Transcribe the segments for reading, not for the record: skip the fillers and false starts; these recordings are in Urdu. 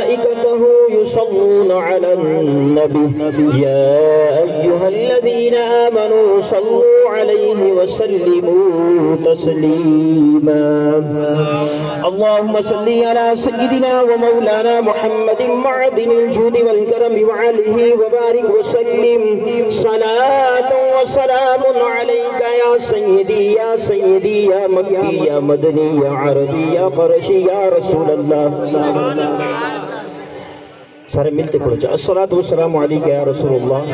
وملائكته يصلون على النبي يا أيها الذين آمنوا صلوا عليه وسلموا تسليما اللهم صل على سيدنا ومولانا محمد معدن الجود والكرم وعليه وبارك وسلم صلاة وسلام عليك يا سيدي يا سيدي يا مكي يا مدني يا عربي يا قرشي يا رسول الله سارے ملتے پڑھو جا الصلاة والسلام علیکہ یا رسول اللہ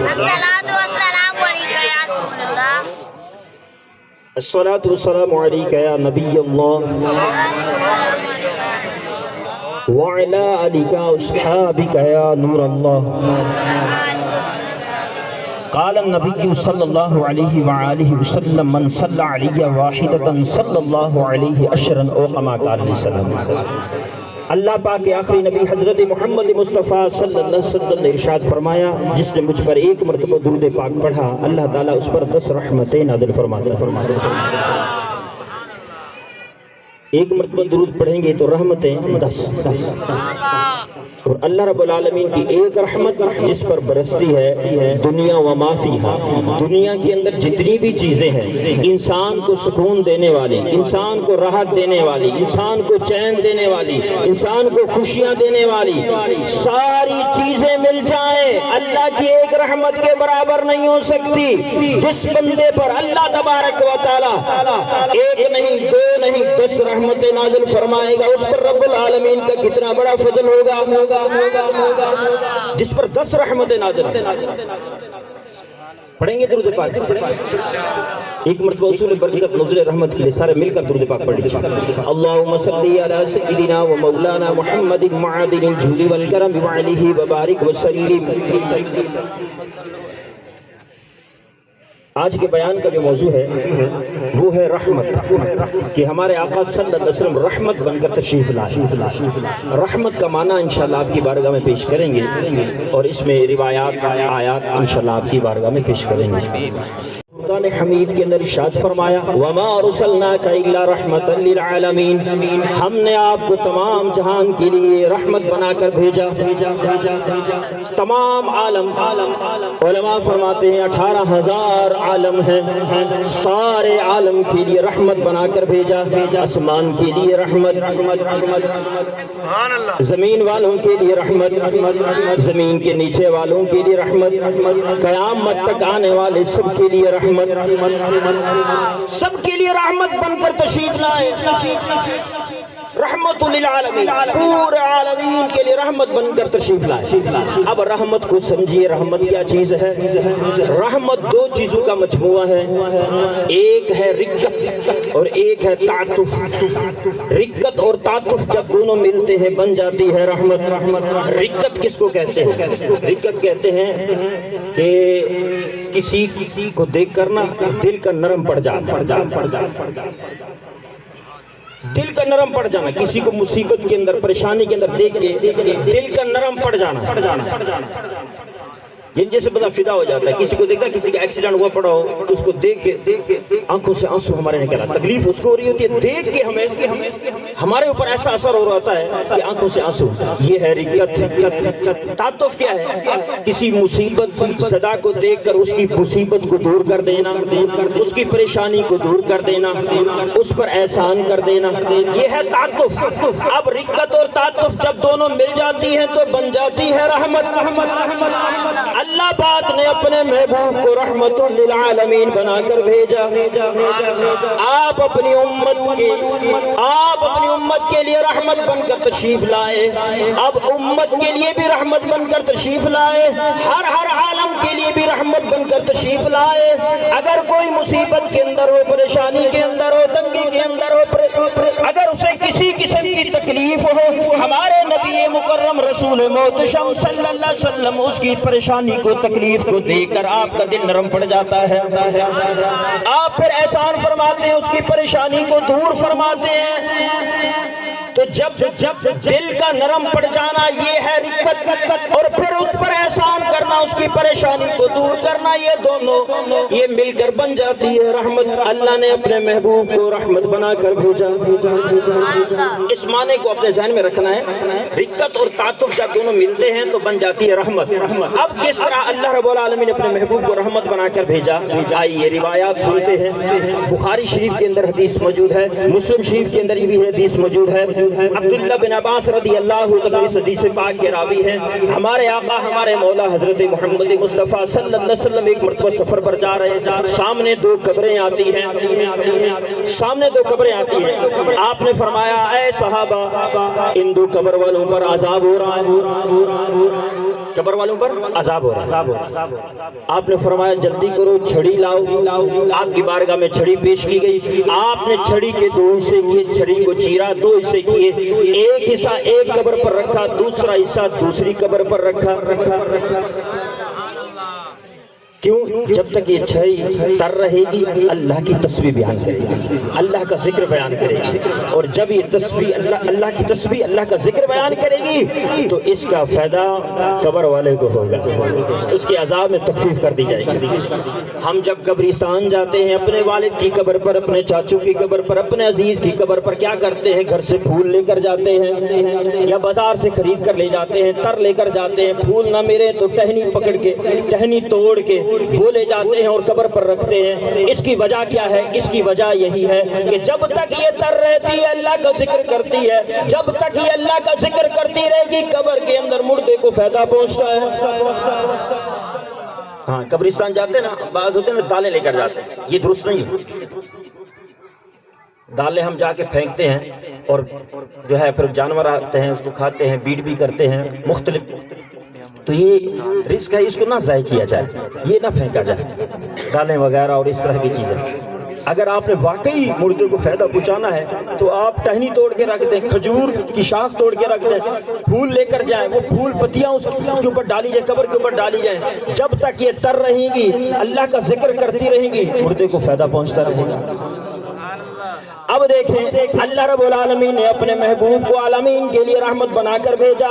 الصلاة والسلام علیکہ یا نبی اللہ وعلا علیکہ اصحابکہ یا نور اللہ قال النبی صلی اللہ علیہ وآلہ وسلم من صلی علیہ واحدتا صلی اللہ علیہ عشرا او کما قال علیہ السلام اللہ پاک کے آخری نبی حضرت محمد مصطفیٰ صلی اللہ علیہ وسلم نے ارشاد فرمایا جس نے مجھ پر ایک مرتبہ درود پاک پڑھا اللہ تعالیٰ اس پر 10 رحمتیں نازل فرماتا ہے ایک مرتبہ درود پڑھیں گے تو رحمتیں 10 اور اللہ رب العالمین کی ایک رحمت جس پر برستی ہے دنیا و ما فیہا دنیا کے اندر جتنی بھی چیزیں ہیں انسان کو سکون دینے والی انسان کو راحت دینے والی انسان کو چین دینے والی انسان کو خوشیاں دینے والی ساری چیزیں مل جائیں اللہ کی ایک رحمت کے برابر نہیں ہو سکتی جس بندے پر اللہ تبارک و تعالی ایک نہیں 2 نہیں 10 رحمتیں نازل فرمائے گا اس پر رب العالمین کا کتنا بڑا فضل ہوگا جس پر 10 رحمتیں نازل پڑھیں گے درود پاک ایک مرتبہ اصول برکت نزول رحمت کے لیے سارے مل کر درود پاک پڑھیں اللہم صلی علی سیدنا و مولانا محمد معدن الجود والکرم وعلیہ وبارک وسلم آج کے بیان کا جو موضوع ہے وہ ہے رحمت کہ ہمارے آقا صلی اللہ علیہ وسلم رحمت بن کر تشریف لائے رحمت کا معنی انشاءاللہ آپ کی بارگاہ میں پیش کریں گے اور اس میں روایات آیات انشاءاللہ آپ کی بارگاہ میں پیش کریں گے فرقان حمید کے اندر ارشاد فرمایا وَمَا أَرْسَلْنَاكَ إِلَّا رَحْمَةً لِلْعَالَمِينَ ہم نے آپ کو تمام جہان کے لیے رحمت بنا کر بھیجا تمام عالم علماء فرماتے ہیں 18,000 عالم ہیں سارے عالم کے لیے رحمت بنا کر بھیجا آسمان کے لیے رحمت زمین والوں کے لیے رحمت زمین کے نیچے والوں کے لیے رحمت قیامت تک آنے والے سب کے لیے رحمت سب کے لیے رحمت بن کر تشریف لائے رحمت للعالمین پورے عالمین کے لیے رحمت بن کر تشریف لائے اب رحمت کو سمجھیے رحمت کیا چیز ہے رحمت 2 چیزوں کا مجموعہ ہے ایک ہے رقت اور ایک ہے تعاطف رقت اور تعاطف جب دونوں ملتے ہیں بن جاتی ہے رحمت رقت کس کو کہتے ہیں رقت کہتے ہیں کہ کسی کو دیکھ کر نا دل کا نرم پڑ جانا دل کا نرم پڑ جانا کسی کو مصیبت کے اندر پریشانی کے اندر دیکھ کے دل کا نرم پڑ جانا یہ جیسے بندہ فدا ہو جاتا ہے کسی کو دیکھتا ہے کسی کا ایکسیڈنٹ ہوا پڑا ہو تو اس کو دیکھ کے آنکھوں سے آنسو ہمارے نکلا تکلیف اس کو ہو رہی ہوتی ہے دیکھ کے ہمیں ہمارے اوپر ایسا اثر ہو رہا ہوتا ہے کہ آنکھوں سے آنسو یہ ہے رقت تعاطف کیا ہے کسی مصیبت صدا کو دیکھ کر اس کی مصیبت کو دور کر دینا اس کی پریشانی کو دور کر دینا اس پر احسان کر دینا یہ ہے تعاطف اب رقت اور تعاطف جب دونوں مل جاتی ہیں تو بن جاتی ہے رحمت اللہ پاک نے اپنے محبوب کو رحمت للعالمین بنا کر بھیجا آپ اپنی امت کے لیے رحمت بن کر تشریف لائے اب امت کے لیے بھی رحمت بن کر تشریف لائے ہر عالم کے لیے بھی رحمت بن کر تشریف لائے اگر کوئی مصیبت کے اندر ہو پریشانی کے اندر ہو تنگی کے اندر ہو اگر اسے کسی قسم کی تکلیف ہو ہمارے نبی مکرم رسول محتشم صلی اللہ علیہ وسلم اس کی پریشانی کو تکلیف کو دیکھ کر آپ کا دل نرم پڑ جاتا ہے آپ پھر احسان فرماتے ہیں اس کی پریشانی کو دور فرماتے ہیں تو جب دل کا نرم پڑ جانا یہ ہے رقت، اور پھر اس پر احسان کرنا، اس کی پریشانی کو دور کرنا، یہ دونوں یہ مل کر بن جاتی ہے رحمت۔ اللہ نے اپنے محبوب کو رحمت بنا کر بھیجا۔ اس معنی کو اپنے ذہن میں رکھنا ہے، رقت اور تعاطف جب دونوں ملتے ہیں تو بن جاتی ہے رحمت۔ اب کس طرح اللہ رب العالمین نے اپنے محبوب کو رحمت بنا کر بھیجا، آئیے روایات سنتے ہیں۔ بخاری شریف کے اندر حدیث موجود ہے، مسلم شریف کے اندر بھی حدیث موجود ہے۔ عبداللہ بن عباس رضی اللہ تعالیٰ اس حدیث پاک کے راوی ہیں۔ ہمارے آقا ہمارے مولا حضرت محمد مصطفیٰ صلی اللہ علیہ وسلم ایک مرتبہ سفر پر جا رہے ہیں، سامنے دو قبریں آتی ہیں، سامنے دو قبریں آتی ہیں۔ آپ نے فرمایا اے صحابہ ان دو قبر والوں پر عذاب ہو رہا ہے، قبر والوں پر عذاب ہو رہا ہے۔ آپ نے فرمایا جلدی کرو چھڑی لاؤ۔ آپ کی بارگاہ میں چھڑی پیش کی گئی، آپ نے چھڑی کے دو حصے کیے، چھڑی کو چیرا، دو حصے کیے، ایک حصہ ایک قبر پر رکھا، دوسرا حصہ دوسری قبر پر رکھا۔ کیوں؟ جب تک یہ چھڑی تر رہے گی اللہ کی تسبیح بیان کرے گی، اللہ کا ذکر بیان کرے گی، اور جب یہ تسبیح اللہ کی تسبیح اللہ کا ذکر بیان کرے گی تو اس کا فائدہ قبر والے کو ہوگا، اس کے عذاب میں تخفیف کر دی جائے گی۔ ہم جب قبرستان جاتے ہیں اپنے والد کی قبر پر، اپنے چاچو کی قبر پر، اپنے عزیز کی قبر پر کیا کرتے ہیں؟ گھر سے پھول لے کر جاتے ہیں یا بازار سے خرید کر لے جاتے ہیں، تر لے کر جاتے ہیں، پھول نہ ملے تو ٹہنی پکڑ کے، ٹہنی توڑ کے وہ لے جاتے ہیں اور قبر پر رکھتے ہیں۔ اس کی وجہ کیا ہے؟ اس کی وجہ یہی ہے کہ جب تک یہ تر رہتی ہے اللہ کا ذکر کرتی ہے، جب تک یہ اللہ کا ذکر کرتی رہے گی قبر کے اندر مردے کو فائدہ پہنچتا ہے۔ ہاں قبرستان جاتے ہیں نا، بعض ہوتے ہیں نا دالیں لے کر جاتے ہیں، یہ درست نہیں ہے۔ دالیں ہم جا کے پھینکتے ہیں اور جو ہے پھر جانور آتے ہیں اس کو کھاتے ہیں، بیٹ بھی کرتے ہیں مختلف، تو یہ رزق ہے، اس کو نہ ضائع کیا جائے، یہ نہ پھینکا جائے، دالیں وغیرہ اور اس طرح کی چیزیں۔ اگر آپ نے واقعی مردے کو فائدہ پہنچانا ہے تو آپ ٹہنی توڑ کے رکھ دیں، کھجور کی شاخ توڑ کے رکھ دیں، پھول لے کر جائیں، وہ پھول پتیاں اس کے اوپر ڈالی جائیں، قبر کے اوپر ڈالی جائیں، جب تک یہ تر رہیں گی اللہ کا ذکر کرتی رہیں گی مردے کو فائدہ پہنچتا رہے گا۔ اب دیکھیں اللہ رب العالمین نے اپنے محبوب کو عالمین کے لیے رحمت بنا کر بھیجا۔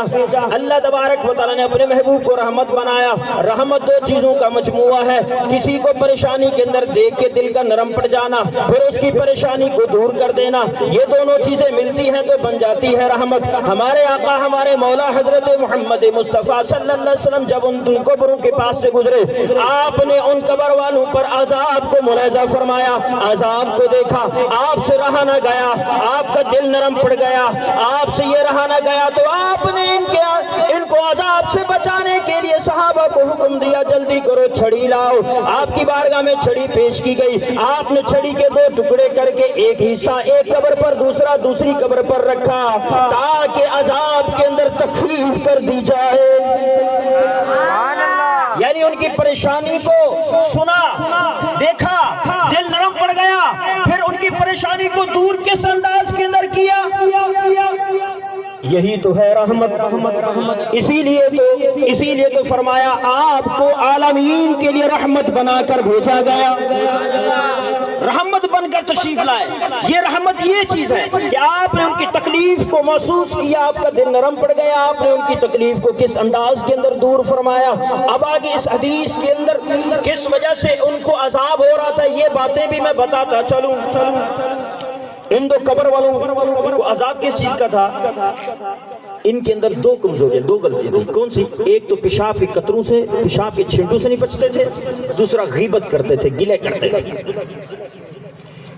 اللہ تبارک و تعالیٰ نے اپنے محبوب کو رحمت بنایا۔ رحمت دو چیزوں کا مجموعہ ہے، کسی کو پریشانی کے اندر دیکھ کے دل کا نرم پڑ جانا، پھر اس کی پریشانی کو دور کر دینا، یہ دونوں چیزیں ملتی ہیں تو بن جاتی ہے رحمت۔ ہمارے آقا ہمارے مولا حضرت محمد مصطفیٰ صلی اللہ علیہ وسلم جب ان قبروں کے پاس سے گزرے، آپ نے ان قبر والوں پر عذاب کو ملاحظہ فرمایا، عذاب کو دیکھا، آپ سے رہا نہ گیا، آپ کا دل نرم پڑ گیا، آپ سے یہ رہا نہ گیا، تو آپ نے ان کو عذاب سے بچانے کے لیے صحابہ کو حکم دیا جلدی کرو چھڑی لاؤ۔ آپ کی بارگاہ میں چھڑی پیش کی گئی، آپ نے چھڑی کے دو ٹکڑے کر کے ایک حصہ ایک قبر پر دوسرا دوسری قبر پر رکھا تاکہ عذاب کے اندر تخفیف کر دی جائے۔ یعنی ان کی پریشانی کو سنا، دیکھا، دل نرم پڑ گیا، پھر ان کی پریشانی کو دور کس انداز کے اندر کیا؟ یہی تو ہے رحمت۔ اسی لیے تو فرمایا آپ کو عالمین کے لیے رحمت بنا کر بھیجا گیا، رحمت بن کر تشریف لائے۔ یہ رحمت یہ چیز ہے کہ آپ نے ان کی تکلیف کو محسوس کیا، آپ کا دل نرم پڑ گیا، آپ نے ان کی تکلیف کو کس انداز کے اندر دور فرمایا۔ اب آگے اس حدیث کے اندر کس وجہ سے ان کو عذاب ہو رہا تھا یہ باتیں بھی میں بتاتا چلوں۔ ان دو قبر والوں کو عذاب کس چیز کا تھا؟ ان کے اندر دو کمزوریاں، دو غلطیاں تھیں۔ کون سی؟ ایک تو پیشاب کے قطروں سے، پیشاب کے چھینٹوں سے نہیں بچتے تھے، دوسرا غیبت کرتے تھے، گلے کرتے تھے۔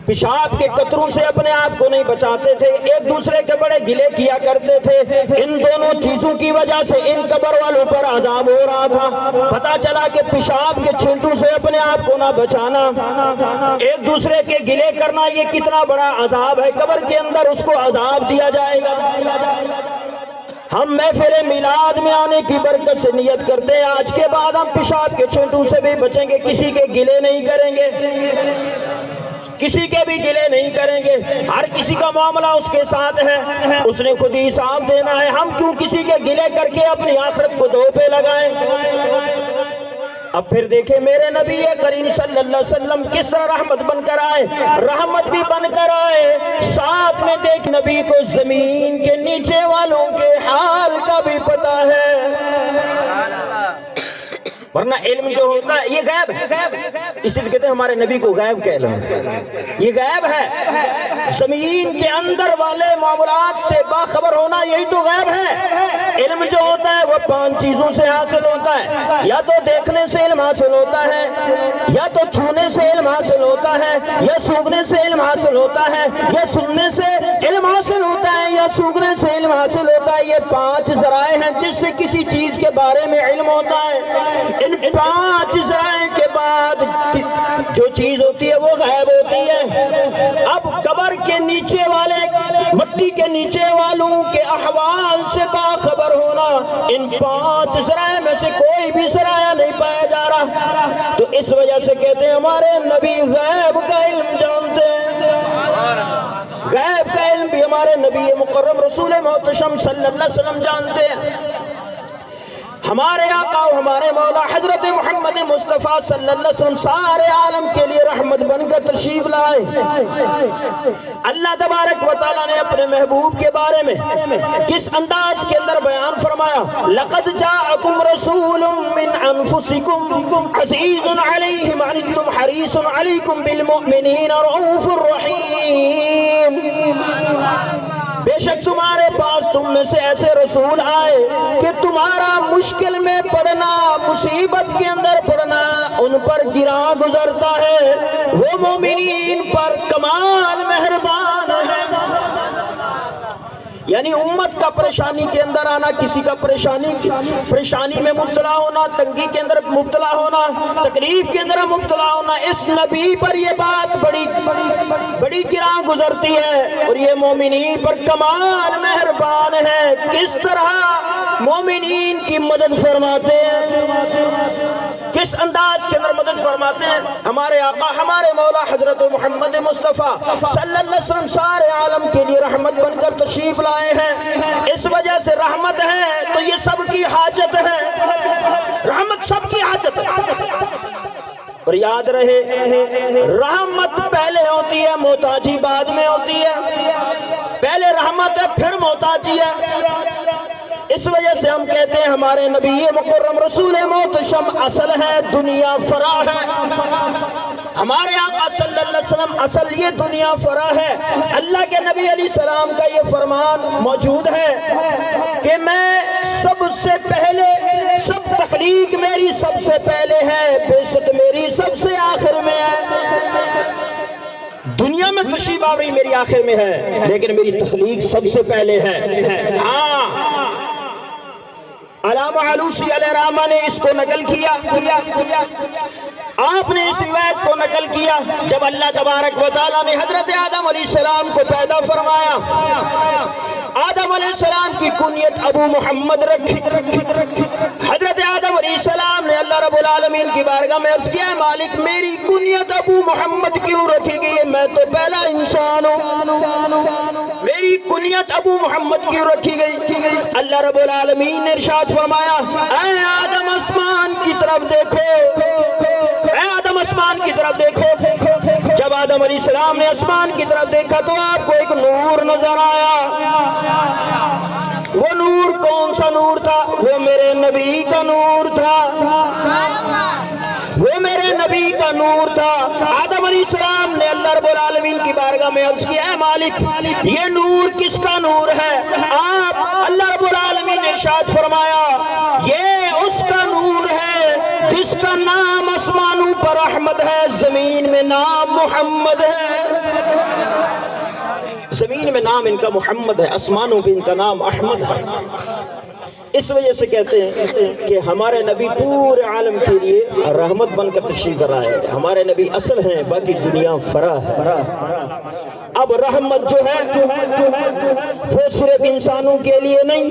پیشاب کے قطروں سے اپنے آپ کو نہیں بچاتے تھے، ایک دوسرے کے بڑے گلے کیا کرتے تھے۔ ان دونوں چیزوں کی وجہ سے ان قبر والوں پر عذاب ہو رہا تھا۔ پتا چلا کہ پیشاب کے چھینٹوں سے اپنے آپ کو نہ بچانا، ایک دوسرے کے گلے کرنا، یہ کتنا بڑا عذاب ہے، قبر کے اندر اس کو عذاب دیا جائے گا۔ ہم محفل میلاد میں آنے کی برکت سے نیت کرتے ہیں آج کے بعد ہم پیشاب کے چھینٹوں سے بھی بچیں گے، کسی کے گلے نہیں کریں گے، کسی کے بھی گلے نہیں کریں گے، ہر کسی کا معاملہ اس کے ساتھ ہے، اس نے خود ہی حساب دینا ہے۔ ہم کیوں کسی کے گلے کر کے اپنی آخرت کو دو پہ لگائیں؟ اب پھر دیکھیں میرے نبی کریم صلی اللہ علیہ وسلم کس طرح رحمت بن کر آئے، رحمت بھی بن کر آئے، ساتھ میں دیکھ نبی کو زمین کے نیچے والوں کے حال کا بھی پتا ہے، ورنہ علم جو ہوتا ہے یہ غیب ہے، اسی لیے کہتے ہیں ہمارے نبی کو غیب کا علم ہے، یہ غیب ہے، زمین کے اندر والے معاملات سے باخبر ہونا یہی تو غیب ہے۔ علم جو ہوتا ہے وہ 5 چیزوں سے حاصل ہوتا ہے، یا تو دیکھنے سے علم حاصل ہوتا ہے، یا تو چھونے سے علم حاصل ہوتا ہے، یا سونگنے سے علم حاصل ہوتا ہے، یا سننے سے علم حاصل ہوتا ہے، یا سونگنے سے علم حاصل ہوتا ہے۔ یہ 5 ذرائع ہیں جس سے کسی چیز کے بارے میں علم ہوتا ہے۔ ان 5 ذرائع کے بعد جو چیز ہوتی ہے وہ غائب ہوتی ہے۔ اب قبر کے نیچے والے، مٹی کے نیچے والوں کے احوال سے باخبر ہونا، ان 5 ذرائع میں سے کوئی بھی ذرائع نہیں پایا جا رہا، تو اس وجہ سے کہتے ہیں ہمارے نبی غیب کا علم جانتے ہیں۔ غیب کا علم بھی ہمارے نبی مکرم رسول محتشم صلی اللہ علیہ وسلم جانتے ہیں۔ ہمارے آقا و ہمارے مولا حضرت محمد مصطفیٰ صلی اللہ علیہ وسلم سارے عالم کے لیے رحمت بن کر تشریف لائے۔ اللہ تبارک و تعالیٰ نے اپنے محبوب کے بارے میں کس انداز کے اندر بیان فرمایا، لَقَدْ جَاءَكُمْ رَسُولٌ مِّنْ أَنفُسِكُمْ عَزِيزٌ عَلَيْهِ مَا عَنِتُّمْ حَرِيصٌ عَلَيْكُمْ بِالْمُؤْمِنِينَ رَءُوفٌ رَحِيمٌ۔ بے شک تمہارے پاس تم میں سے ایسے رسول آئے کہ تمہارا مشکل میں پڑنا، مصیبت کے اندر پڑنا ان پر گراں گزرتا ہے، وہ مومنین پر کمال مہربان ہے۔ یعنی امت کا پریشانی کے اندر آنا، کسی کا پریشانی میں مبتلا ہونا، تنگی کے اندر مبتلا ہونا، تکلیف کے اندر مبتلا ہونا، اس نبی پر یہ بات بڑی گراں گزرتی ہے، اور یہ مومنین پر کمال مہربان ہے۔ کس طرح مومنین کی مدد فرماتے ہیں، کس انداز کے اندر مدد فرماتے ہیں۔ ہمارے آقا ہمارے مولا حضرت محمد مصطفیٰ صلی اللہ علیہ وسلم سارے عالم کے لیے رحمت بن کر تشریف لائے ہیں، اس وجہ سے رحمت ہے تو یہ سب کی حاجت ہے، رحمت سب کی حاجت ہے۔ اور یاد رہے رحمت پہلے ہوتی ہے، محتاجی بعد میں ہوتی ہے، پہلے رحمت ہے پھر محتاجی ہے۔ اس وجہ سے ہم کہتے ہیں ہمارے نبی مکرم رسول محتشم اصل ہے، دنیا فرع ہے۔ ہمارے آقا صلی اللہ علیہ وسلم اصل یہ دنیا فرع ہے۔ اللہ کے نبی علیہ السلام کا یہ فرمان موجود ہے کہ میں سب سے پہلے، سب تخلیق میری سب سے پہلے ہے، بعثت میری سب سے آخر میں ہے۔ دنیا میں تشریف آوری میری آخر میں ہے، لیکن میری تخلیق سب سے پہلے ہے۔ ہاں، علامہ علوسی علیہ الرحمہ نے اس کو نقل کیا، آپ نے اس روایت کو نقل کیا، جب اللہ تبارک و تعالیٰ نے حضرت آدم علیہ السلام کو پیدا فرمایا، آدم علیہ السلام کی کنیت ابو محمد رکھی۔ حضرت آدم علیہ السلام نے اللہ رب العالمین کی بارگاہ میں عرض کیا، مالک میری کنیت ابو محمد کیوں رکھی گئی ہے، میں تو پہلا انسان ہوں، میری کنیت ابو محمد کیوں رکھی گئی؟ اللہ رب العالمین نے ارشاد فرمایا، اے آدم آسمان کی طرف دیکھو، اے آدم آسمان کی طرف دیکھو۔ جب آدم علیہ السلام نے آسمان کی طرف دیکھا تو آپ کو ایک نور نظر آیا۔ وہ نور کون سا نور تھا؟ وہ میرے نبی کا نور تھا، وہ میرے نبی کا نور تھا۔ آدم علیہ السلام نے اللہ رب العالمین کی بارگاہ میں عرض کیا، اے مالک یہ نور کس کا نور ہے؟ آپ اللہ رب العالمین نے ارشاد فرمایا، یہ اس کا نور ہے جس کا نام آسمانوں پر احمد ہے، زمین میں نام محمد ہے۔ زمین میں نام ان کا محمد ہے، آسمانوں پہ ان کا نام احمد ہے۔ اس وجہ سے کہتے ہیں کہ ہمارے نبی پورے عالم کے لیے رحمت بن کر تشریف لائے۔ ہمارے نبی اصل ہیں، باقی دنیا فرع ہے۔ اب رحمت جو ہے وہ صرف انسانوں کے لیے نہیں،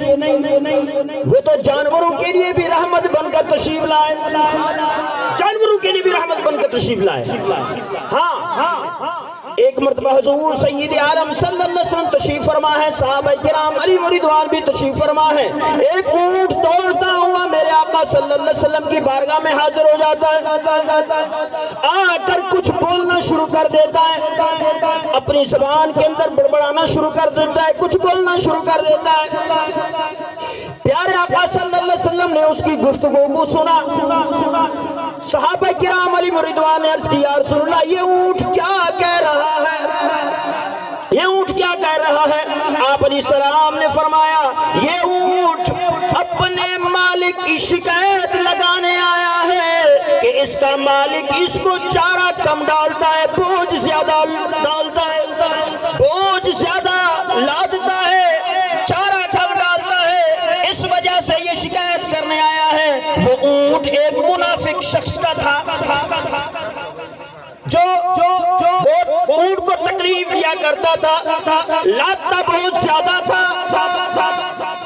وہ تو جانوروں کے لیے بھی رحمت بن کر تشریف لائے، جانوروں کے لیے بھی رحمت بن کر تشریف لائے۔ ہاں، ایک مرتبہ حضور سید عالم صلی اللہ علیہ وسلم تشریف فرما ہے، صحابہ کرام علی رضوان بھی تشریف فرما ہے، ایک اونٹ دوڑتا ہوا میرے آقا صلی اللہ علیہ وسلم کی بارگاہ میں حاضر ہو جاتا ہے، آ کر کچھ بولنا شروع کر دیتا ہے، اپنی زبان کے اندر بڑبڑانا شروع کر دیتا ہے، کچھ بولنا شروع کر دیتا ہے۔ پیارے آقا صلی اللہ علیہ وسلم نے اس کی گفتگو کو سنا۔ صحابہ کرام علیہ رضوان نے عرض کی یا رسول اللہ یہ اونٹ کیا کہہ رہا ہے، یہ اونٹ کیا کہہ رہا ہے؟ آپ علیہ السلام نے فرمایا یہ اونٹ اپنے مالک کی شکایت لگانے آیا ہے کہ اس کا مالک اس کو چارہ کم ڈالتا ہے، بوجھ زیادہ ڈالتا ہے، بوجھ زیادہ لادتا ہے، چارہ کم ڈالتا ہے، اس وجہ سے یہ شکایت کرنے آیا ہے۔ وہ اونٹ ایک منافق شخص کا تھا جو اونٹ کو تکلیف دیا کرتا تھا، لاتا بہت زیادہ تھا،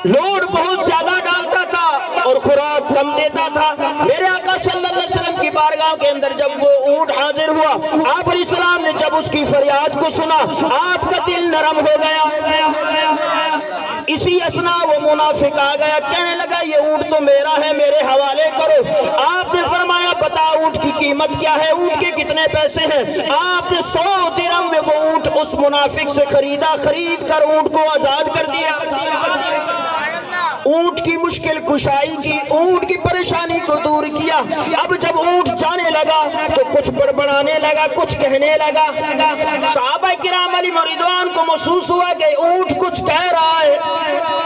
لوڈ بہت زیادہ ڈالتا تھا اور خوراک کم دیتا تھا۔ میرے آقا صلی اللہ علیہ وسلم کی بارگاہ کے اندر جب وہ اونٹ حاضر ہوا، آپ علیہ السلام نے جب اس کی فریاد کو سنا، آپ کا دل نرم ہو گیا۔ اسی اسنا وہ منافق آ گیا، کہنے لگا یہ اونٹ تو میرا ہے، میرے حوالے کرو۔ آپ نے فرمایا بتا اونٹ کی قیمت کیا ہے، اونٹ کے کتنے پیسے ہیں؟ آپ نے 100 درہم میں وہ اونٹ اس منافق سے خریدا، خرید کر اونٹ کو آزاد کر دیا، اونٹ کی مشکل کشائی کی، اونٹ کی پریشانی کو دور کیا۔ اب جب اونٹ جانے لگا تو کچھ بڑبڑانے لگا، کچھ کہنے لگا۔ صحابہ کرام علیہ رضوان کو محسوس ہوا کہ اونٹ کچھ کہہ رہا ہے،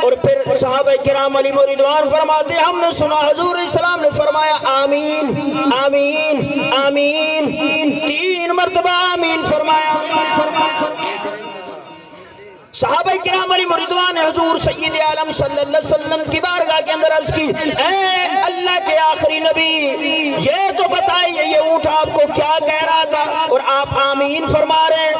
اور پھر صحابہ کرام علیہ رضوان فرماتے ہم نے سنا حضور علیہ السلام نے فرمایا آمین آمین آمین، 3 مرتبہ آمین فرمایا۔ صحابہ کرام علیہ رضوان نے حضور سید عالم صلی اللہ علیہ وسلم کی بارگاہ کے اندر عرض کی اے اللہ کے آخری نبی یہ تو بتائیے یہ اونٹ آپ کو کیا کہہ رہا تھا اور آپ آمین فرما رہے ہیں؟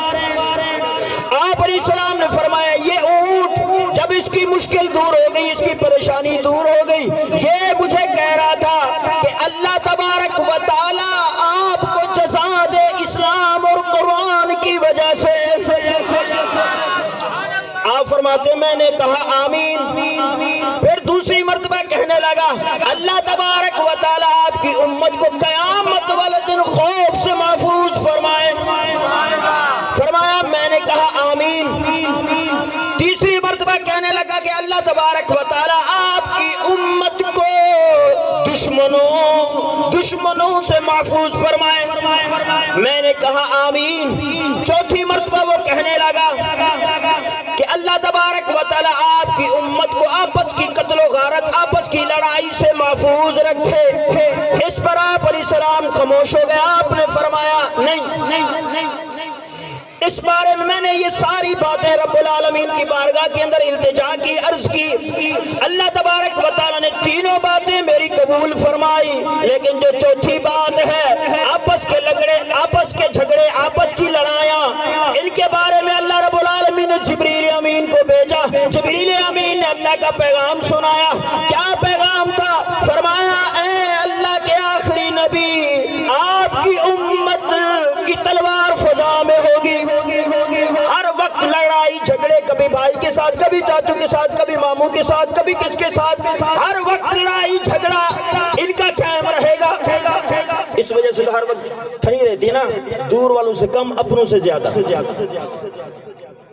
آپ علیہ السلام نے فرمایا یہ اونٹ جب اس کی مشکل دور ہو گئی، اس کی پریشانی دور ہو گئی، یہ مجھے کہہ رہا تھا کہ اللہ تبارک و تعالی آپ کو جزا دے اسلام اور قرآن کی وجہ سے۔ آپ فرماتے میں نے کہا آمین، پھر دوسری مرتبہ کہنے لگا اللہ تبارک و تعالی آپ کی امت کو قیامت والے دن خوف سے محفوظ فرمائے۔ فرمایا میں نے کہا آمین، تیسری مرتبہ کہنے لگا کہ اللہ تبارک و تعالی آپ کی امت کو دشمنوں سے محفوظ فرمائے۔ میں نے کہا آمین، چوتھی مرتبہ وہ کہنے لگا کہ اللہ تبارک و تعالی آپ کی امت کو آپس کی قتل و غارت، آپس کی لڑائی سے محفوظ رکھے۔ اس پر آپ علیہ السلام خاموش ہو گئے۔ آپ نے فرمایا نہیں، اس بارے میں نے یہ ساری باتیں رب العالمین کی بارگاہ کے اندر التجا کی، عرض کی، اللہ تبارک و تعالی نے تینوں باتیں میری قبول فرمائی، لیکن جو چوتھی بات ہے آپس کے لگڑے، آپس کے جھگڑے، آپس کی لڑائیاں، ان کے بارے میں اللہ رب العالمین نے جبریل امین کو بھیجا۔ جبریل امین نے اللہ کا پیغام سنایا۔ کیا پیغام تھا؟ فرمایا اے اللہ کے آخری نبی آپ کی امت کی تلوار فضا میں ہوگی، ہر وقت لڑائی جھگڑے، کبھی بھائی کے ساتھ، کبھی چاچو کے ساتھ، کبھی ماموں کے ساتھ، کبھی کس کے ساتھ، ہر وقت لڑائی جھگڑا ان کا قائم رہے گا۔ اس وجہ سے تو ہر وقت ٹھنی رہتی نا، دور والوں سے کم اپنوں سے زیادہ،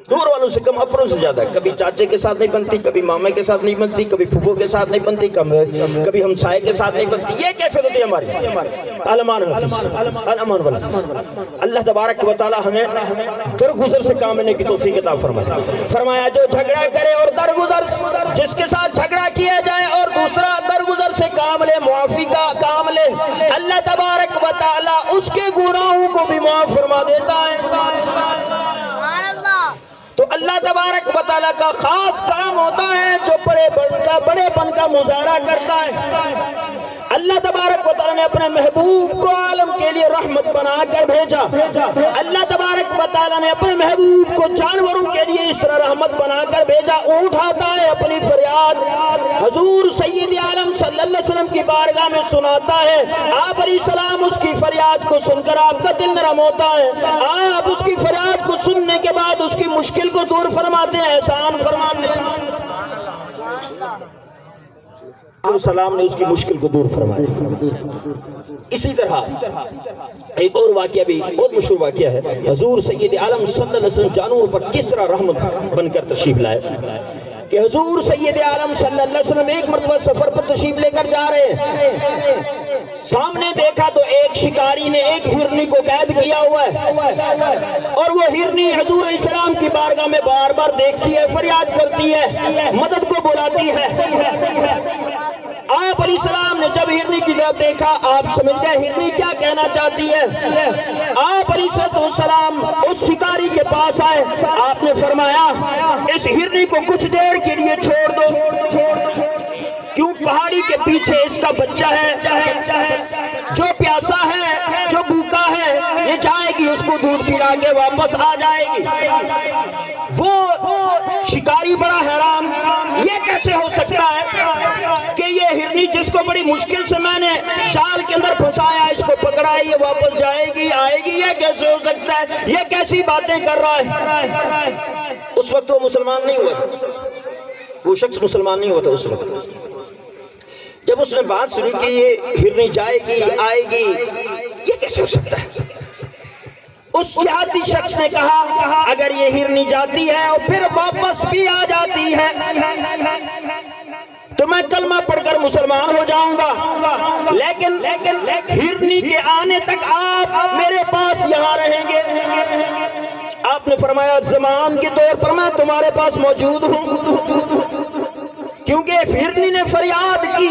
دور والوں سے کم اپنوں سے زیادہ، کبھی چاچے کے ساتھ نہیں بنتی، کبھی مامے کے ساتھ نہیں بنتی، کبھی پھپھو کے ساتھ نہیں بنتی، کبھی ہمسائے کے ساتھ نہیں بنتی۔ یہ کیفیت ہوتی ہے ہماری علمان والا۔ اللہ تبارک و تعالی ہمیں درگزر سے کام لینے کی توفیق عطا فرمائے۔ فرمایا جو جھگڑا کرے اور درگزر، جس کے ساتھ جھگڑا کیا جائے اور دوسرا درگزر سے کام لے، معافی کا کام لے، اللہ تبارک و تعالی اس کے گناہوں کو بھی معاف فرما دیتا ہے۔ تو اللہ تبارک و تعالیٰ کا خاص کام ہوتا ہے جو بڑے پن کا مظاہرہ کرتا ہے۔ اللہ تبارک و تعالیٰ نے اپنے محبوب کو عالم کے لیے رحمت بنا کر بھیجا۔ اللہ تبارک و تعالیٰ نے اپنے محبوب کو جانوروں کے لیے اس طرح رحمت بنا کر بھیجا۔ اونٹ آتا ہے اپنی فریاد حضور سید عالم صلی اللہ علیہ وسلم کی بارگاہ میں سناتا ہے، آپ علیہ السلام اس کی فریاد کو سن کر آپ کا دل نرم ہوتا ہے، آپ اس کی فریاد کو سننے کے بعد اس کی مشکل کو دور فرماتے ہیں، احسان فرماتے ہیں۔ آپ سلام نے اس کی مشکل کو دور فرمایا۔ اسی طرح ایک اور واقعہ بھی بہت مشہور واقعہ ہے، حضور سید عالم صلی اللہ علیہ وسلم جانوروں پر کس طرح رحمت بن کر تشریف لائے کہ حضور سید عالم صلی اللہ علیہ وسلم ایک مرتبہ سفر پر تشریف لے کر جا رہے ہیں، سامنے دیکھا تو ایک شکاری نے ایک ہرنی کو قید کیا ہوا ہے، اور وہ ہرنی حضور علیہ السلام کی بارگاہ میں بار بار دیکھتی ہے، فریاد کرتی ہے، مدد کو بلاتی ہے۔ آپ علیہ السلام نے جب ہرنی کی طرف دیکھا، آپ سمجھ گئے ہرنی کیا کہنا چاہتی ہے۔ آپ علیہ السلام اس شکاری کے پاس آئے، آپ نے فرمایا اس ہرنی کو کچھ دیر کے لیے چھوڑ دو، کیوں پہاڑی کے پیچھے اس کا بچہ ہے، جو پیاسا ہے، جو بھوکا ہے، یہ جائے گی اس کو دودھ پلا کے واپس آ جائے گی۔ وہ شکاری بڑا حیران، یہ کیسے ہو سکتا ہے کہ یہ ہرنی جس کو بڑی مشکل سے میں نے جال کے اندر پھنسایا، اس کو پکڑا ہے، یہ واپس جائے گی آئے گی، یہ کیسے ہو سکتا ہے، یہ کیسی باتیں کر رہا ہے۔ اس وقت وہ مسلمان نہیں ہوا تھا، وہ شخص مسلمان نہیں ہوا تھا اس وقت۔ جب اس نے بات سنی کہ یہ ہرنی جائے گی آئے گی، یہ کیسے ہو سکتا ہے، اس دیہاتی شخص نے کہا اگر یہ ہرنی جاتی ہے اور پھر واپس بھی آ جاتی ہے تو میں کلمہ پڑھ کر مسلمان ہو جاؤں گا، لیکن ہرنی کے آنے تک آپ میرے پاس یہاں رہیں گے۔ آپ نے فرمایا زمان کے طور پر میں تمہارے پاس موجود ہوں، کیونکہ ہرنی نے فریاد کی،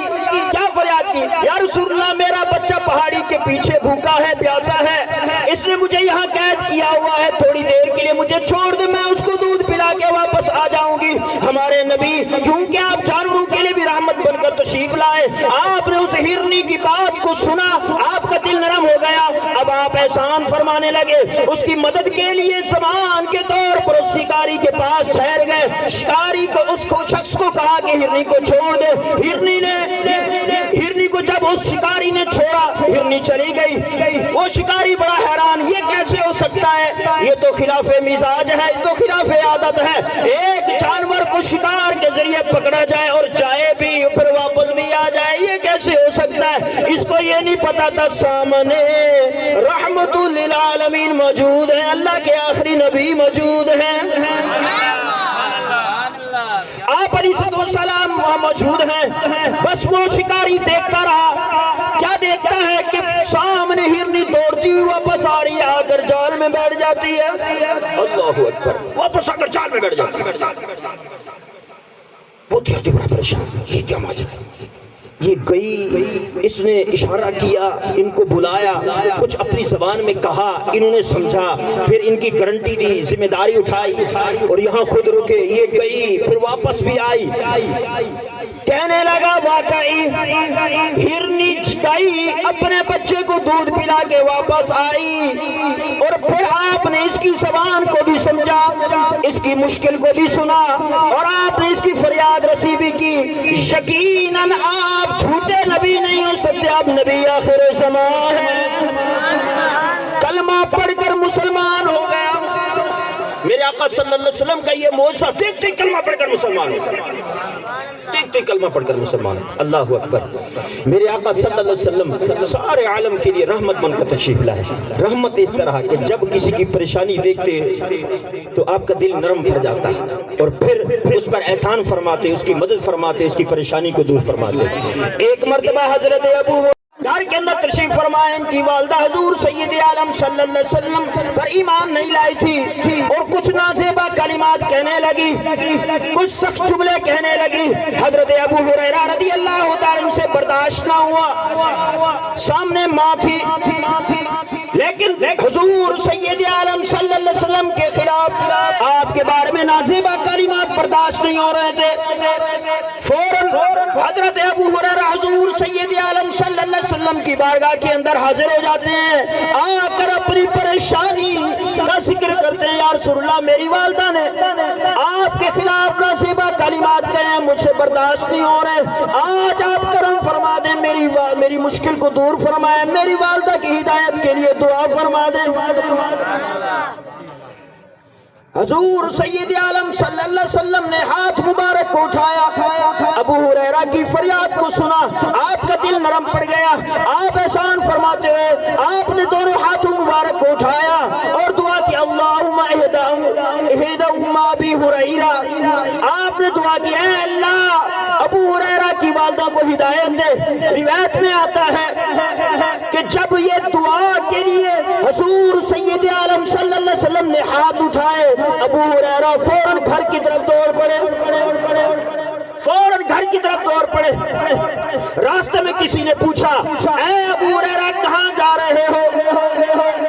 کیا فریاد کی، یا رسول اللہ میرا بچہ پہاڑی کے پیچھے بھوکا ہے، پیاسا ہے، اس نے مجھے یہاں قید کیا ہوا ہے، تھوڑی دیر کے لیے مجھے چھوڑ دے، میں اس کو دودھ پلا کے واپس آ جاؤں گی۔ ہمارے نبی کیونکہ آپ جانوروں کے لیے بھی رحمت بن کر تشریف لائے، آپ نے اس ہرنی کی بات کو سنا، آپ کا دل نرم ہو گیا، اب آپ احسان فرمانے لگے، اس کی مدد کے لیے زمان کے طور پر اس شکاری کے پاس ٹھہر گئے۔ شکاری کو اس شخص کو کہا کہ ہرنی کو چھوڑ دے، ہرنی کو جب اس شکاری نے چھوڑا، ہرنی چلی گئی۔ وہ شکاری بڑا حیران، یہ کیسے ہو سکتا ہے، یہ تو خلاف مزاج ہے، یہ تو خلاف عادت ہے، ایک جانور کو شکار کے ذریعے پکڑا جائے اور جائے بھی پھر واپس بھی آ جائے، یہ کیسے ہو سکتا ہے۔ اس کو یہ نہیں پتا تھا سامنے رحمت للعالمین موجود ہے، اللہ کے آخری نبی موجود ہیں، آپ علیہ السلام وہاں موجود ہیں۔ بس وہ شکاری دیکھتا رہا، کیا دیکھتا ہے کہ سامنے ہرنی دوڑتی ہوئی واپس آ رہی ہے، آ کر جال میں بیٹھ جاتی ہے، اللہ اکبر، واپس آ کر جال میں بیٹھ جاتی ہے۔ وہ دیکھتے بڑا پریشان، یہ کیا ماجرا ہے، یہ گئی، اس نے اشارہ کیا، ان کو بلایا، کچھ اپنی زبان میں کہا، انہوں نے سمجھا، پھر ان کی گارنٹی دی، ذمہ داری اٹھائی اور یہاں خود رکے، یہ گئی، پھر واپس بھی آئی، کہنے لگا واقعی ہرنی گئی، اپنے بچے کو دودھ پلا کے واپس آئی، اور پھر آپ نے اس کی زبان کو بھی سمجھا، اس کی مشکل کو بھی سنا، اور آپ نے اس کی فریاد رسی بھی کی۔ یقیناً آپ جھوٹے نبی نہیں ہو سکتے، آپ نبی آخر زمان ہیں۔ کلمہ پڑھ کر مسلمان ہو گیا، میرے آقا صلی اللہ علیہ وسلم کا یہ معجزہ، دیکھتے کلمہ پڑھ کر مسلمان ہو گیا، دیکھتے کلمہ پڑھ کر مسلمان، اللہ اکبر۔ میرے آقا صلی اللہ علیہ وسلم سارے عالم کے لیے رحمت بن کر تشریف لائے۔ رحمت اس طرح کہ جب کسی کی پریشانی دیکھتے تو آپ کا دل نرم پڑ جاتا ہے، اور پھر اس پر احسان فرماتے، اس کی مدد فرماتے، اس کی پریشانی کو دور فرماتے۔ ایک مرتبہ حضرت ابو گھر کے اندر تشریف فرمائے، ان کی والدہ حضور سید عالم صلی اللہ علیہ وسلم پر ایمان نہیں لائی تھی، اور کچھ نازیبہ کلمات کہنے لگی، کچھ سخت جملے کہنے لگی۔ حضرت ابو ہریرہ رضی اللہ تعالیٰ عنہ سے برداشت نہ ہوا، سامنے ماں تھی، لیکن حضور سید عالم صلی اللہ علیہ وسلم کے خلاف آپ کے بارے میں نازیبہ کلمات برداشت نہیں ہو رہے تھے۔ فوراً حضرت ابو ہریرہ حضور سید عالم صلی اللہ علیہ وسلم کی بارگاہ کے اندر حاضر ہو جاتے ہیں، آ کر اپنی پریشانی کا ذکر کرتے ہیں، یا رسول اللہ میری والدہ نے آپ کے خلاف نازیبہ کلمات کہے ہیں، مجھ سے برداشت نہیں ہو رہے، آج آپ کرم فرما دیں، میری مشکل کو دور فرمائیں، میری والدہ کی ہدایت کے لیے دعا فرما دیں۔ حضور سید عالم صلی اللہ علیہ وسلم نے ہاتھ مبارک کو اٹھایا، ابو ہریرہ کی فریاد کو سنا، آپ کا دل نرم پڑ گیا، آپ احسان فرماتے ہوئے آپ نے دونوں ہاتھوں مبارک کو اٹھایا اور دعا کی اللہم اہدہما ابی ہریرہ، آپ نے دعا کی اے اللہ ابو ہریرہ کی والدہ کو ہدایت دے۔ روایت میں آتا ہے کہ جب یہ دعا کے لیے حضور سید عالم صلی اللہ علیہ وسلم نے ہاتھ اٹھائے، ابو ہریرہ فوراً گھر کی طرف دوڑ پڑے، فوراً گھر کی طرف دوڑ پڑے۔ راستے میں کسی نے پوچھا اے ابو ہریرہ کہاں جا رہے ہو؟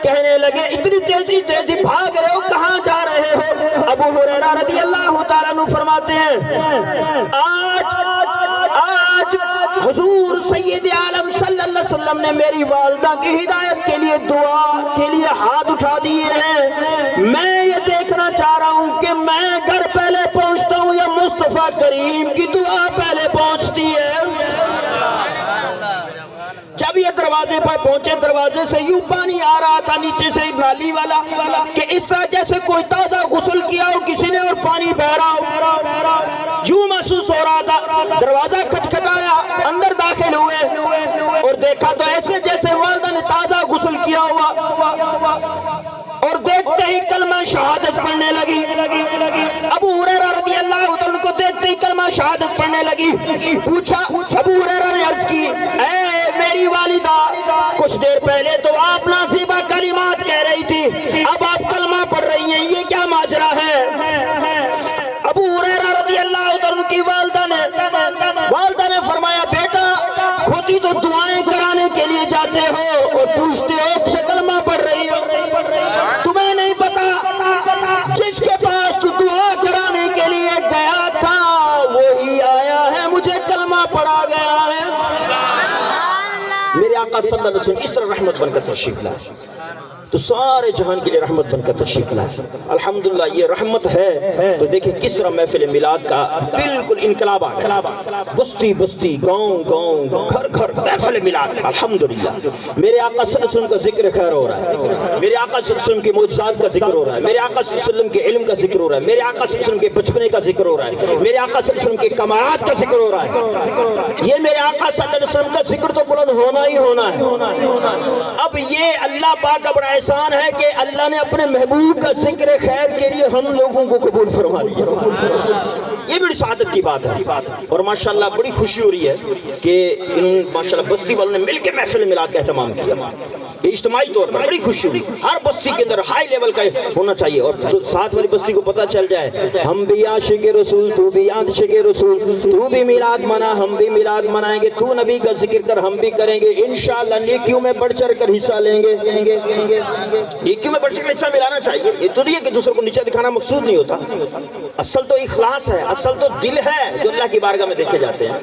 کہنے لگے اتنی تیزی بھاگ رہے ہو، کہاں جا رہے ہو؟ ابو ہریرہ رضی اللہ تعالیٰ عنہ فرماتے ہیں آج حضور سید عالم صلی اللہ علیہ وسلم نے میری والدہ کی ہدایت کے لیے دعا کے لیے ہاتھ اٹھا دیے ہیں، میں یہ دیکھنا چاہ رہا ہوں کہ میں گھر پہلے پہنچتا ہوں یا مصطفیٰ کریم کی دعا پہلے پہنچتی ہے۔ جب یہ دروازے پر پہنچے، دروازے سے یوں پانی آ رہا تھا نیچے سے نالی والا کہ اس طرح جیسے کوئی تازہ غسل کیا ہو کسی نے اور پانی بہ رہا ہو، یوں محسوس ہو رہا تھا۔ دروازہ کھٹکھٹایا، اندر داخل ہوئے اور دیکھا تو ایسے جیسے والدہ نے تازہ غسل کیا ہوا، اور دیکھتے ہی کلمہ شہادت پڑھنے لگی۔ ابو ہریرہ رضی اللہ عنہ کو دیکھتے ہی کلمہ شہادت پڑھنے لگی۔ پوچھا، ابو ہریرہ نے عرض کی اے میری والدہ، کچھ دیر پہلے تو آپ نازیبہ کلمات کہہ رہی تھی، اب آپ کلمہ پڑھ رہی ہیں، یہ کیا ماجرا ہے؟ ابو ہریرہ رضی اللہ عنہ کی والدہ نے فرمایا بیٹا خود ہی تو دعائیں کرانے کے لیے جاتے ہو اور پوچھتے ہو کہ کلمہ پڑھ رہی ہو، تمہیں نہیں پتا جس کے پاس تو دعا کرانے کے لیے گیا تھا وہی آیا ہے، مجھے کلمہ پڑھا گیا ہے۔ میرے آقا صلی اللہ علیہ وسلم اس طرح رحمت بن کر تشریف لائے تو سارے جہان کے لیے رحمت بن کر تشریف لائے۔ الحمدللہ یہ رحمت ہے تو دیکھیں کس طرح محفل میلاد کا بالکل انقلاب آ گیا، بستی بستی، گاؤں گاؤں، گھر گھر محفل میلاد۔ الحمدللہ میرے آقا صلی اللہ علیہ وسلم کا ذکر خیر ہو رہا ہے، میرے آقا صلی اللہ علیہ وسلم کے معجزات کا ذکر ہو رہا ہے، میرے آقا صلی اللہ علیہ وسلم کے علم کا ذکر ہو رہا ہے، میرے آقا صلی اللہ علیہ وسلم کے بچپنے کا ذکر ہو رہا ہے، میرے آقا صلی اللہ علیہ وسلم کے کمالات کا ذکر ہو رہا ہے۔ یہ میرے آقا صلی اللہ علیہ وسلم کا ذکر تو بلند ہونا ہی ہونا ہے۔ اب یہ اللہ پاک کا بڑا احسان ہے کہ اللہ نے اپنے محبوب کا ذکر خیر کے لیے ہم لوگوں کو قبول فرما لیا، یہ بڑی سعادت کی بات ہے۔ اور ماشاءاللہ بڑی خوشی ہو رہی ہے کہ ان ماشاءاللہ بستی والوں نے مل کے محفل میلاد کا اہتمام کیا، یہ اجتماعی طور پر بڑی خوشی ہوئی۔ ہر بستی کے اندر ہائی لیول کا ہونا چاہیے اور ساتھ والی بستی کو پتہ چل جائے ہم بھی عاشق رسول، تو بھی عاشق رسول، تو بھی میلاد منا، ہم بھی میلاد منائیں گے، تو نبی کا ذکر کر ہم بھی کریں گے، انشاءاللہ نیکیوں میں بڑھ چڑھ کر حصہ لیں گے۔ نیکیوں میں بڑھ چڑھ کر حصہ ملانا چاہیے، یہ تو نہیں کہ دوسروں کو نیچے دکھانا مقصود نہیں ہوتا، اصل تو اخلاص ہے، اصل تو دل ہے جو اللہ کی بارگاہ میں دیکھے جاتے ہیں۔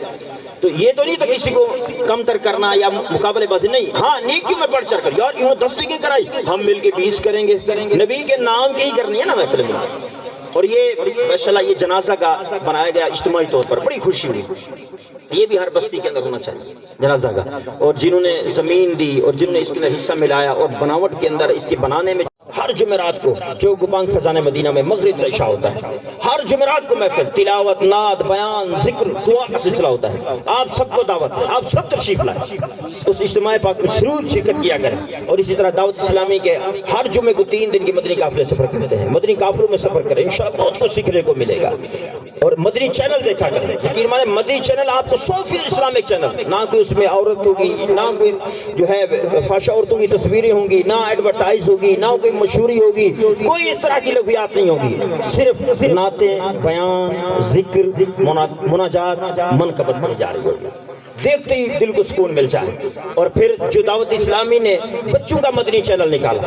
تو یہ تو نہیں تو کسی کو کم تر کرنا یا مقابلے بازی نہیں، ہاں نیکیوں میں بڑھ چڑھ کر، یار انہوں 10 کی کرائی ہم مل کے 20 کریں گے، نبی کے نام کی ہی کرنی ہے نا محفل میں۔ اور یہ ماشاءاللہ یہ جنازہ کا بنایا گیا اجتماعی طور پر، بڑی خوشی ہوئی۔ یہ بھی ہر بستی کے اندر ہونا چاہیے جنازہ کا، اور جنہوں نے زمین دی اور جنہوں نے اس کے اندر حصہ ملایا اور بناوٹ کے اندر اس کے بنانے میں، ہر جمعرات کو جو گبانگ فضان مدینہ میں مغرب سے عشاء ہوتا ہے، ہر جمعرات کو محفل تلاوت، نعت، بیان، ذکر، دعا کا سلسلہ ہوتا ہے۔ آپ سب کو دعوت ہے، آپ سب تشریف لائیں، اس اجتماع پاک میں ضرور شرکت کیا کریں۔ اور اسی طرح دعوت اسلامی کے ہر جمعے کو 3 دن کے مدنی قافلے سفر کرتے ہیں، مدنی قافلوں میں سفر کریں، انشاءاللہ بہت کچھ سیکھنے کو ملے گا۔ اور مدنی چینل دیکھا کریں، یقین مانے مدنی چینل آپ کو 100% اسلامک چینل، نہ کوئی اس میں عورت ہوگی، نہ کوئی جو ہے فحشہ عورتوں کی تصویریں ہوں گی، نہ ایڈورٹائز ہوگی، نہ کوئی مشہوری ہوگی، کوئی اس طرح کی لغویات نہیں ہوگی، صرف نعتیں، بیان، ذکر، مناجات، منقبت بنی جا رہی ہوگی، دیکھتے ہی دل کو سکون مل جائے۔ اور پھر جو دعوت اسلامی نے بچوں کا مدنی چینل نکالا،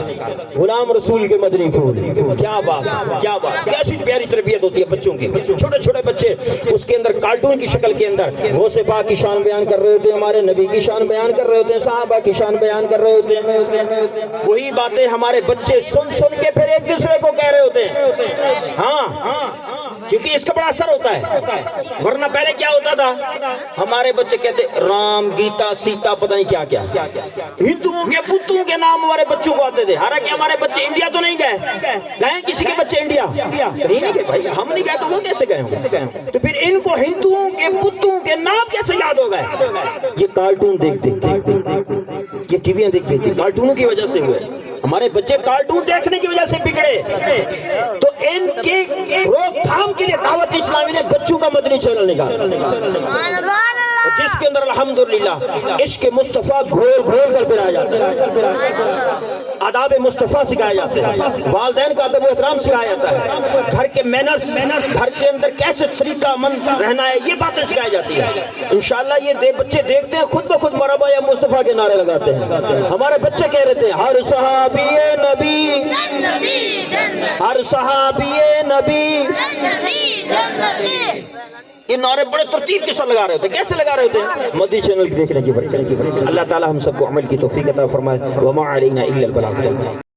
غلام رسول کے مدنی پھول، کیا بات کیا بات، کیسی پیاری تربیت ہوتی ہے بچوں کی، چھوٹے چھوٹے بچے اس کے اندر کارٹون کی شکل کے اندر غوث پاک کی شان بیان کر رہے ہوتے ہیں، ہمارے نبی کی شان بیان کر رہے ہوتے ہیں، صحابہ کی شان بیان کر رہے ہوتے ہیں، وہی باتیں ہمارے بچے سن سن کے پھر ایک دوسرے کو کہہ رہے ہوتے ہیں۔ ہاں کیونکہ اس کا بڑا اثر ہوتا ہے. ورنہ پہلے کیا ہوتا تھا, ہمارے بچے کہتے رام گیتا سیتا پتہ نہیں کیا کیا, ہندوؤں کے بتوں کے نام ہمارے بچوں کو آتے تھے. حالانکہ ہمارے بچے انڈیا تو نہیں گئے, گئے کسی کے بچے انڈیا کہیں نہیں گئے بھائی, ہم نہیں گئے تو وہ کیسے گئے ہوں؟ تو پھر ان کو ہندوؤں کے بتوں کے نام کیسے یاد ہو گئے؟ یہ کارٹون دیکھتے, یہ ٹی ویاں دیکھتے تھے, کارٹونوں کی وجہ سے ہوئے. ہمارے بچے کارٹون دیکھنے کی وجہ سے بگڑے. تو ان کی روک تھام کے لیے دعوت اسلامی نے بچوں کا مدنی چینل نکالا, جس کے اندر الحمدللہ عشق مصطفیٰ گھول گھول کر پھرایا جاتا ہے, آداب مصطفیٰ سکھایا جاتا ہے, والدین کا ادب و احترام سکھایا جاتا ہے, گھر کے مینرز, گھر کے اندر کیسے سلیقہ مند رہنا ہے, یہ باتیں سکھائی جاتی ہیں. انشاءاللہ یہ بچے دیکھتے ہیں خود بخود مرحبا یا مصطفیٰ کے نعرے لگاتے ہیں. ہمارے بچے کہہ رہے تھے ہر صحابی نبی, ہر صحابی نبی, یہ نعرے بڑے ترتیب کے ساتھ لگا رہے ہوتے. کیسے لگا رہے ہوتے؟ مدنی چینل دیکھنے کی برکت. اللہ تعالی ہم سب کو عمل کی توفیق عطا فرمائے. وما علینا الا البلاغ.